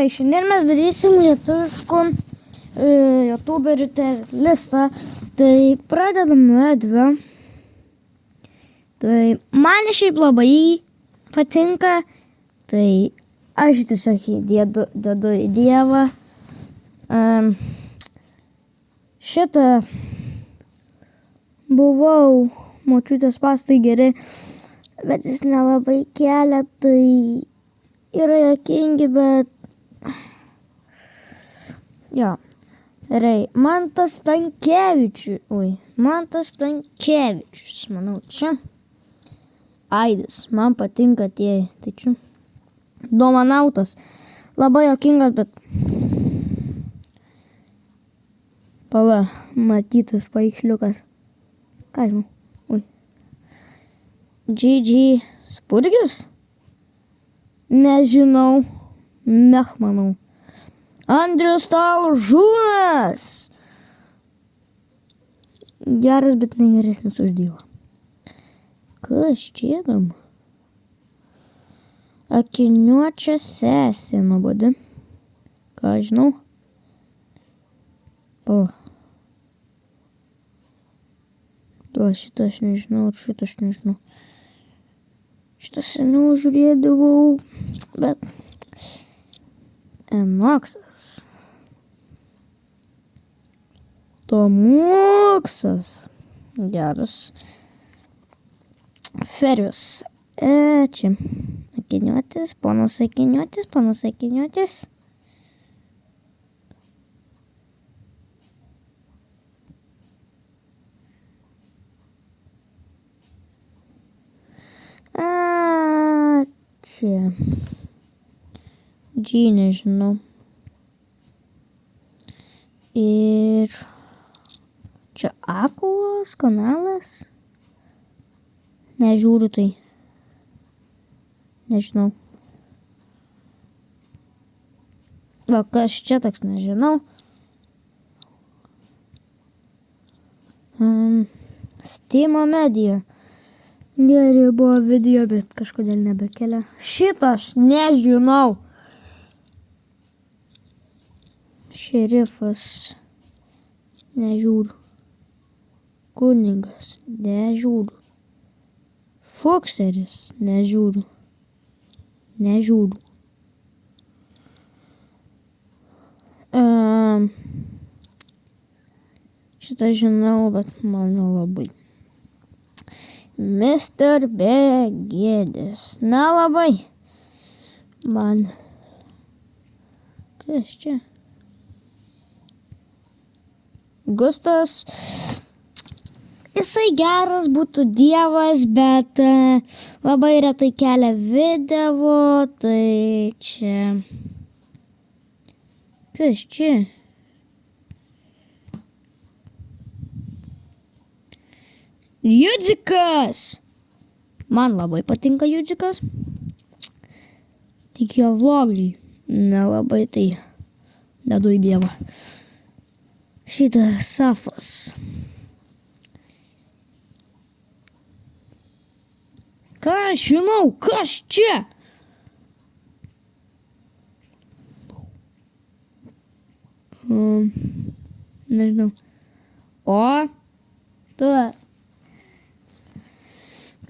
Gerai, šiandien mes darysim lietuviškų youtuberių listą. Tai pradedam nuo Edvio. Tai man šiaip labai patinka. Tai aš tiesiog dedu į Dievą. Šitą buvau močiutės pastai geri, bet jis nelabai kelia, tai yra juokingi, bet jo. Gerai, Mantas Stankevičius, manau, čia. Aidis, man patinka tie, tai čia. Domanautas, labai juokingas, bet pala, matytas paveiksliukas. Ką žinau, GG Spurgis? Nežinau, manau. Andrius Talžūnas. Geras, bet negeresnis už Dievą. Kas čia tam? Akiniuočia sesė nuobodi. Ką žinau? Pala. Šitą aš nežinau, šitą aš nežinau. Šitą seniau žiūrėdavau, bet Enoksas. Tomuksas. Geras. Ferijus. Čia. Akiniuotis, ponas Akiniuotis. Čia. G nežinau. Ir čia Akos kanalas. Nežiūriu tai. Nežinau. Va, kas čia toks, nežinau. Steamo Media. Gerai buvo video, bet kažkodėl nebekelia. Šitą aš nežinau. Šerifas. Nežiūriu. Kunigas. Nežiūriu. Fokseris. Nežiūriu. Šitą žinau, bet man nelabai. Mr. Begėdis. Nelabai. Man. Kas čia? Gustas. Jisai geras būtų Dievas, bet labai retai kelia video, tai čia. Kas čia? Judzikas. Man labai patinka Judzikas. Tik jo vlogai nelabai, tai dedu į Dievą. Šitą Safas. Ką aš žinau, kas čia? Nežinau. O, tu.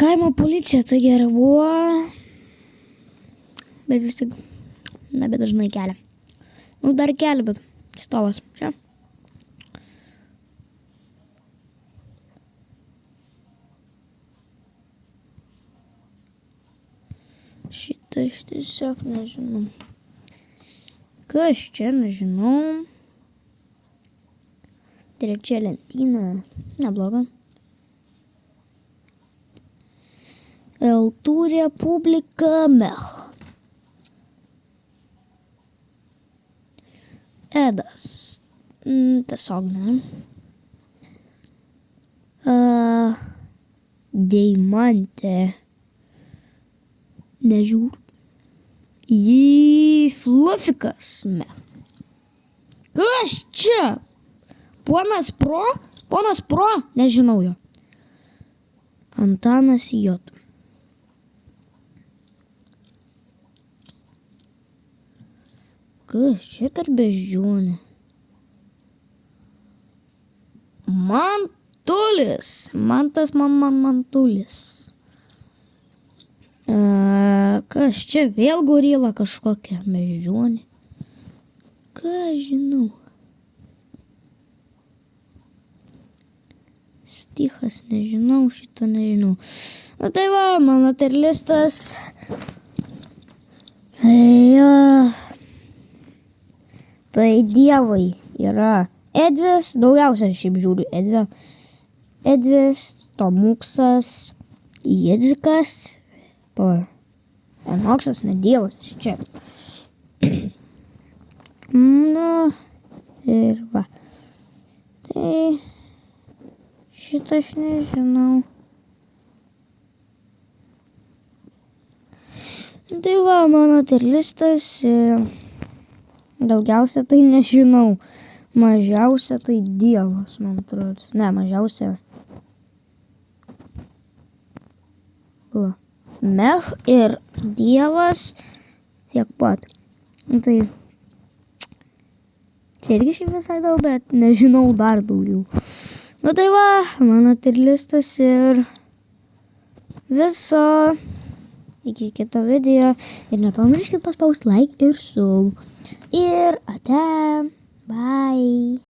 Kaimo policija tai gera buvo, bet vis tik nebedažnai kelia. Nu, dar kelia, bet stovas. Čia. Šitą aš tiesiog nežinau. Kas čia, nežinau. Trečia lentyna. Nebloga. Eltų Republika Mech. Edas. Tiesiog ne. Deimantė. Nežiūriu. Flufikas Mech. Kas čia? Ponas Pro? Nežinau jo. Antanas J. Kas čia per beždžionė? Mantulis. Mantulis. Kas čia vėl gorila kažkokia beždžionė? Ką žinau? Stichas nežinau, šito nežinau. Na tai va, mano terlistas. Tai dievai yra Edvis, daugiausia šiaip žiūriu Edvis, Tomuksas, Jėdzikas, Enoksas, ne dievas, čia. Na, ir va. Tai šitą aš nežinau. Tai va, mano terlistas, daugiausia tai nežinau. Mažiausia tai dievas, man atrodo. Ne, mažiausia. Mech ir dievas tiek pat. Tai čia irgi šiaip visai daug, bet nežinau dar daugiau. Nu tai va, mano terlistas ir viso. Iki kito video. Ir nepamirškit paspausti like ir sub. Ir ate. Bye.